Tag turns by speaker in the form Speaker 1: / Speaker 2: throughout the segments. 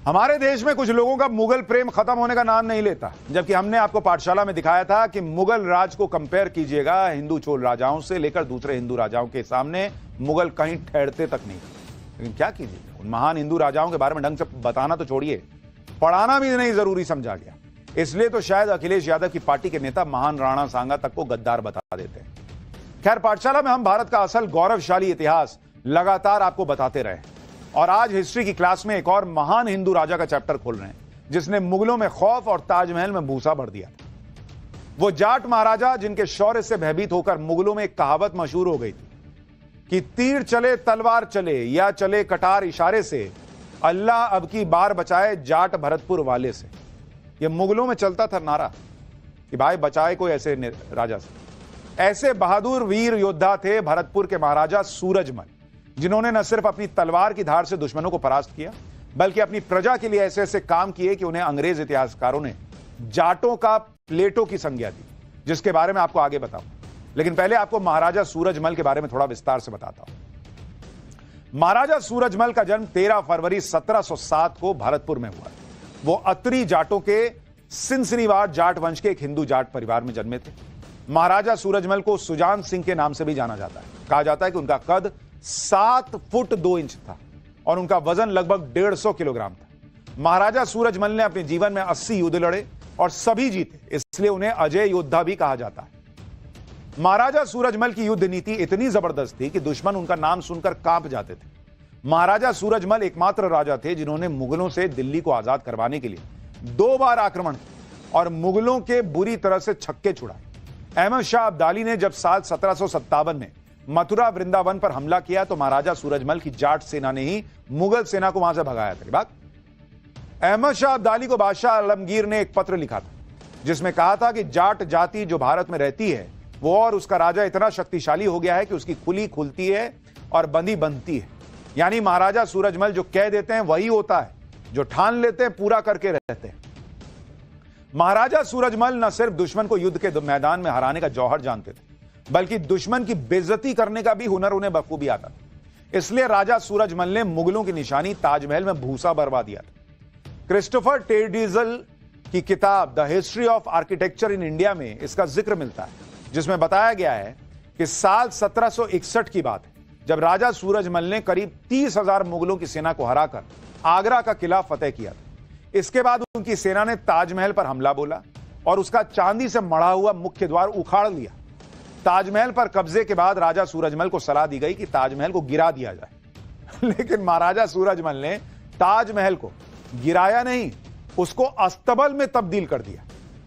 Speaker 1: हमारे देश में कुछ लोगों का मुगल प्रेम खत्म होने का नाम नहीं लेता, जबकि हमने आपको पाठशाला में दिखाया था कि मुगल राज को कंपेयर कीजिएगा हिंदू चोल राजाओं से लेकर दूसरे हिंदू राजाओं के सामने मुगल कहीं ठहरते तक नहीं। लेकिन क्या कीजिए, उन महान हिंदू राजाओं के बारे में ढंग से बताना तो छोड़िए, पढ़ाना भी नहीं जरूरी समझा गया। इसलिए तो शायद अखिलेश यादव की पार्टी के नेता महान राणा सांगा तक को गद्दार बता देते हैं। खैर, पाठशाला में हम भारत का असल गौरवशाली इतिहास लगातार आपको बताते रहे और आज हिस्ट्री की क्लास में एक और महान हिंदू राजा का चैप्टर खोल रहे हैं जिसने मुगलों में खौफ और ताजमहल में भूसा भर दिया। वो जाट महाराजा जिनके शौर्य से भयभीत होकर मुगलों में एक कहावत मशहूर हो गई थी कि तीर चले तलवार चले या चले कटार इशारे से, अल्लाह अब की बार बचाए जाट भरतपुर वाले से। ये मुगलों में चलता था नारा कि भाई बचाए कोई ऐसे राजा से। ऐसे बहादुर वीर योद्धा थे भरतपुर के महाराजा सूरजमल, जिन्होंने न सिर्फ अपनी तलवार की धार से दुश्मनों को परास्त किया बल्कि अपनी प्रजा के लिए ऐसे ऐसे काम किए कि उन्हें अंग्रेज इतिहासकारों ने जाटों का प्लेटो की संज्ञा दी, जिसके बारे में आपको आगे बताऊं। लेकिन पहले आपको महाराजा सूरजमल के बारे में थोड़ा विस्तार से बताता हूं। महाराजा सूरजमल का जन्म 13 फरवरी 1707 को भरतपुर में हुआ। वो अत्री जाटों के सिनसिनीवाड़ जाट वंश के एक हिंदू जाट परिवार में जन्मे थे। महाराजा सूरजमल को सुजान सिंह के नाम से भी जाना जाता है। कहा जाता है कि उनका कद 7 फुट 2 इंच था और उनका वजन लगभग 150 किलोग्राम था। महाराजा सूरजमल ने अपने जीवन में 80 युद्ध लड़े और सभी जीते, इसलिए उन्हें अजय योद्धा भी कहा जाता है। महाराजा सूरजमल की युद्ध नीति इतनी जबरदस्त थी कि दुश्मन उनका नाम सुनकर कांप जाते थे। महाराजा सूरजमल एकमात्र राजा थे जिन्होंने मुगलों से दिल्ली को आजाद करवाने के लिए 2 बार आक्रमण किया और मुगलों के बुरी तरह से छक्के छुड़ाए। अहमद शाह अब्दाली ने जब साल 1757 में मथुरा वृंदावन पर हमला किया तो महाराजा सूरजमल की जाट सेना ने ही मुगल सेना को वहां से भगाया था। अहमद शाह अब्दाली को बादशाह आलमगीर ने एक पत्र लिखा था जिसमें कहा था कि जाट जाति जो भारत में रहती है वो और उसका राजा इतना शक्तिशाली हो गया है कि उसकी खुली खुलती है और बंदी बनती है। यानी महाराजा सूरजमल जो कह देते हैं वही होता है, जो ठान लेते हैं पूरा करके रहते हैं। महाराजा सूरजमल न सिर्फ दुश्मन को युद्ध के मैदान में हराने का जौहर जानते थे बल्कि दुश्मन की बेइज्जती करने का भी हुनर उन्हें बखूबी आता था। इसलिए राजा सूरजमल ने मुगलों की निशानी ताजमहल में भूसा भरवा दिया था। क्रिस्टोफर टेडिजल की किताब the history of architecture in India में इसका जिक्र मिलता है, जिसमें बताया गया है कि साल 1761 की बात है जब राजा सूरजमल ने करीब 30,000 मुगलों की सेना को हराकर आगरा का किला फतेह किया था। इसके बाद उनकी सेना ने ताजमहल पर हमला बोला और उसका चांदी से मढ़ा हुआ मुख्य द्वार उखाड़ लिया। ताजमहल पर कब्जे के बाद राजा सूरजमल को सलाह दी गई कि ताजमहल को गिरा दिया जाए लेकिन महाराजा सूरजमल ने ताजमहल को गिराया नहीं, उसको अस्तबल में तब्दील कर दिया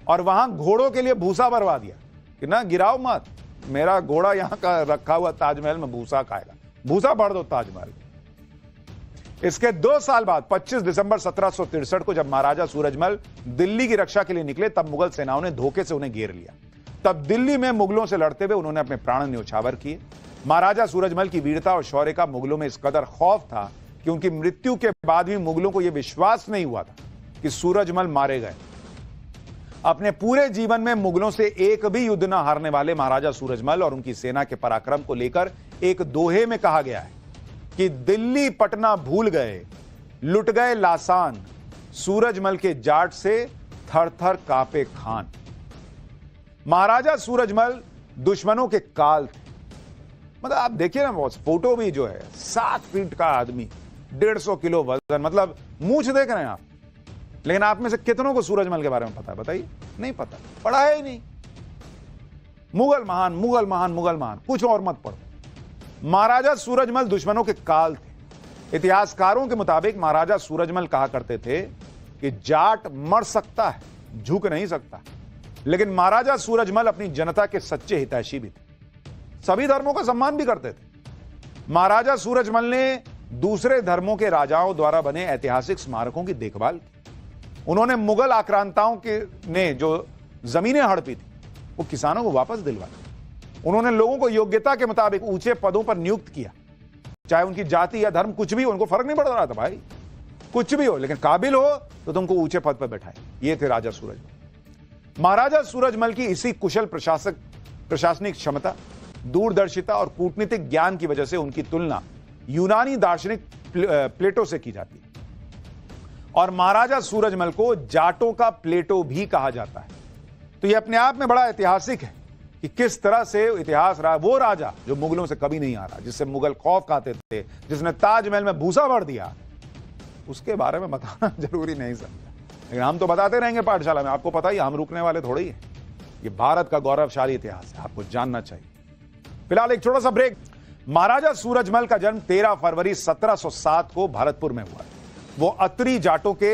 Speaker 1: और वहां घोड़ों के लिए भूसा भरवा दिया कि ना गिराओ मत, मेरा घोड़ा यहां का रखा हुआ ताजमहल में भूसा खाएगा, भूसा भर दो ताजमहल। इसके 2 साल बाद 25 दिसंबर 1763 को जब महाराजा सूरजमल दिल्ली की रक्षा के लिए निकले तब मुगल सेनाओं ने धोखे से उन्हें घेर लिया। तब दिल्ली में मुगलों से लड़ते हुए उन्होंने अपने प्राण न्योछावर किए। महाराजा सूरजमल की वीरता और शौर्य का मुगलों में इस कदर खौफ था कि उनकी मृत्यु के बाद भी मुगलों को यह विश्वास नहीं हुआ था कि सूरजमल मारे गए। अपने पूरे जीवन में मुगलों से एक भी युद्ध न हारने वाले महाराजा सूरजमल और उनकी सेना के पराक्रम को लेकर एक दोहे में कहा गया है कि दिल्ली पटना भूल गए, लुट गए लासान, सूरजमल के जाट से थर थर कांपे खान। महाराजा सूरजमल दुश्मनों के काल थे। मतलब आप देखिए ना, बहुत फोटो भी जो है 7 फीट का आदमी, 150 किलो वजन, मतलब मूंछ देख रहे हैं आप। लेकिन आप में से कितनों को सूरजमल के बारे में पता है? बताइए, नहीं पता, पढ़ा है ही नहीं। मुगल महान, मुगल महान, मुगल महान, कुछ और मत पढ़ो। महाराजा सूरजमल दुश्मनों के काल थे। इतिहासकारों के मुताबिक महाराजा सूरजमल कहा करते थे कि जाट मर सकता है, झुक नहीं सकता। लेकिन महाराजा सूरजमल अपनी जनता के सच्चे हितैषी भी थे, सभी धर्मों का सम्मान भी करते थे। महाराजा सूरजमल ने दूसरे धर्मों के राजाओं द्वारा बने ऐतिहासिक स्मारकों की देखभाल की। उन्होंने मुगल आक्रांताओं के ने जो जमीनें हड़पी थी वो किसानों को वापस दिलवाई। उन्होंने लोगों को योग्यता के मुताबिक ऊंचे पदों पर नियुक्त किया, चाहे उनकी जाति या धर्म कुछ भी हो, उनको फर्क नहीं पड़ रहा था भाई, कुछ भी हो, लेकिन काबिल हो तो तुमको ऊंचे पद पर बैठाए। ये थे राजा सूरजमल। महाराजा सूरजमल की इसी कुशल प्रशासनिक क्षमता, दूरदर्शिता और कूटनीतिक ज्ञान की वजह से उनकी तुलना यूनानी दार्शनिक प्लेटो से की जाती है। और महाराजा सूरजमल को जाटों का प्लेटो भी कहा जाता है। तो यह अपने आप में बड़ा ऐतिहासिक है कि किस तरह से इतिहास रहा। वो राजा जो मुगलों से कभी नहीं हारा, जिससे मुगल खौफ खाते थे, जिसने ताजमहल में भूसा भर दिया, उसके बारे में बताना जरूरी नहीं समझा, लेकिन हम तो बताते रहेंगे पाठशाला में। आपको पता ही, हम रुकने वाले थोड़े ही है। ये भारत का गौरवशाली इतिहास है, आपको जानना चाहिए। फिलहाल एक छोटा सा ब्रेक। महाराजा सूरजमल का जन्म 13 फरवरी 1707 को भरतपुर में हुआ। वो अत्री जाटों के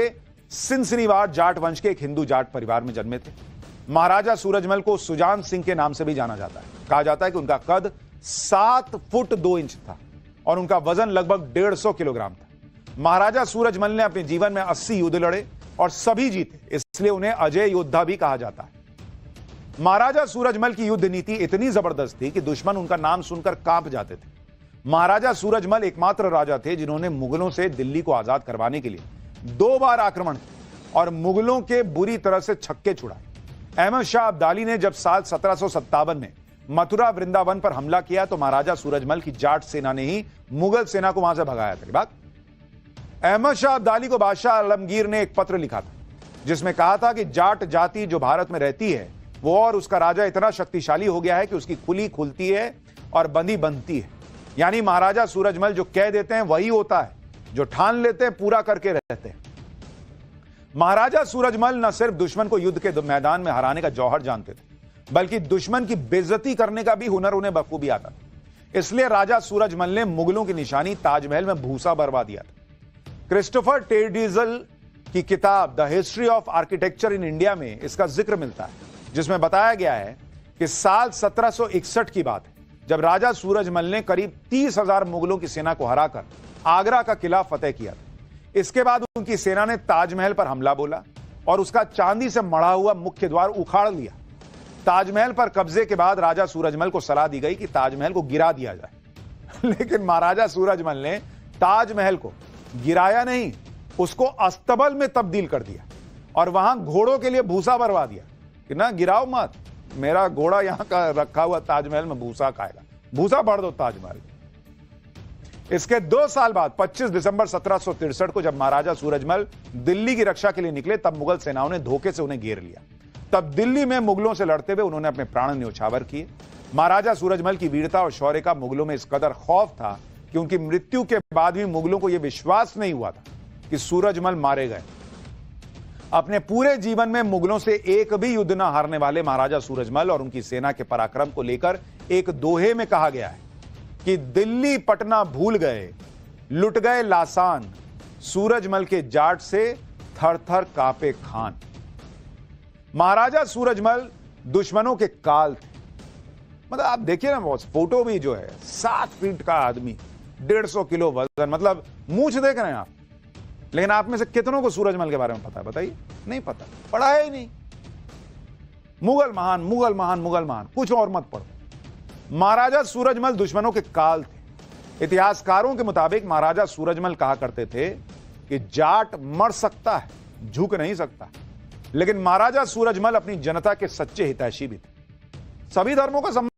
Speaker 1: सिनसिनीवाड़ जाट वंश के एक हिंदू जाट परिवार में जन्मे थे। महाराजा सूरजमल को सुजान सिंह के नाम से भी जाना जाता है। कहा जाता है कि उनका कद 7 फुट 2 इंच था और उनका वजन लगभग 150 किलोग्राम था। महाराजा सूरजमल ने अपने जीवन में 80 युद्ध लड़े और सभी जीते, इसलिए उन्हें अजय योद्धा भी कहा जाता है। महाराजा सूरजमल की युद्ध नीति इतनी जबरदस्त थी कि दुश्मन उनका नाम सुनकर कांप जाते थे। महाराजा सूरजमल एकमात्र राजा थे जिन्होंने मुगलों से दिल्ली को आजाद करवाने के लिए 2 बार आक्रमण किया और मुगलों के बुरी तरह से छक्के छुड़ाए। अहमद शाह अब्दाली ने जब साल 1757 में मथुरा वृंदावन पर हमला किया तो महाराजा सूरजमल की जाट सेना ने ही मुगल सेना को वहां से भगाया था। बात अहमद शाह अब्दाली को बादशाह आलमगीर ने एक पत्र लिखा था जिसमें कहा था कि जाट जाति जो भारत में रहती है वो और उसका राजा इतना शक्तिशाली हो गया है कि उसकी खुली खुलती है और बंदी बनती है। यानी महाराजा सूरजमल जो कह देते हैं वही होता है, जो ठान लेते हैं पूरा करके रहते हैं। महाराजा सूरजमल न सिर्फ दुश्मन को युद्ध के मैदान में हराने का जौहर जानते थे, बल्कि दुश्मन की बेइज्जती करने का भी हुनर उन्हें बखूबी आता था। इसलिए राजा सूरजमल ने मुगलों की निशानी ताजमहल में भूसा बरवा दिया था। क्रिस्टोफर टेडिजल की किताब the history of architecture in India में इसका जिक्र मिलता है, जिसमें बताया गया है कि साल 1761 की बात है जब राजा सूरजमल ने करीब 30,000 मुगलों की सेना को हराकर आगरा का किला फतेह किया था। इसके बाद उनकी सेना ने ताजमहल पर हमला बोला और उसका चांदी से मढ़ा हुआ मुख्य द्वार उखाड़ लिया। ताजमहल पर कब्जे के बाद राजा सूरजमल को सलाह दी गई कि ताजमहल को गिरा दिया जाए, लेकिन महाराजा सूरजमल ने ताजमहल को गिराया नहीं, उसको अस्तबल में तब्दील कर दिया और वहां घोड़ों के लिए भूसा भरवा दिया कि ना गिराओ मत, मेरा घोड़ा यहां का रखा हुआ ताजमहल में भूसा खाएगा, भूसा भर दो ताजमहल। इसके 2 साल बाद 25 दिसंबर 1763 को जब महाराजा सूरजमल दिल्ली की रक्षा के लिए निकले तब मुगल सेनाओं ने धोखे से उन्हें घेर लिया। तब दिल्ली में मुगलों से लड़ते हुए उन्होंने अपने प्राण न्योछावर किए। महाराजा सूरजमल की वीरता और शौर्य का मुगलों में इस कदर खौफ था कि उनकी मृत्यु के बाद भी मुगलों को यह विश्वास नहीं हुआ था कि सूरजमल मारे गए। अपने पूरे जीवन में मुगलों से एक भी युद्ध न हारने वाले महाराजा सूरजमल और उनकी सेना के पराक्रम को लेकर एक दोहे में कहा गया है कि दिल्ली पटना भूल गए, लुट गए लासान, सूरजमल के जाट से थर थर कांपे खान। महाराजा सूरजमल दुश्मनों के काल थे। मतलब आप देखिए ना, बहुत फोटो भी जो है 7 फीट का आदमी, 150 किलो वजन, मतलब मूंछ देख रहे हैं आप। लेकिन आप में से कितनों को सूरजमल के बारे में पता है? बताइए, नहीं पता, पढ़ा है ही नहीं। मुगल महान, मुगल महान, मुगल महान, कुछ और मत पढ़ो। महाराजा सूरजमल दुश्मनों के काल थे। इतिहासकारों के मुताबिक महाराजा सूरजमल कहा करते थे कि जाट मर सकता है, झुक नहीं सकता। लेकिन महाराजा सूरजमल अपनी जनता के सच्चे हितैषी भी थे। सभी धर्मों का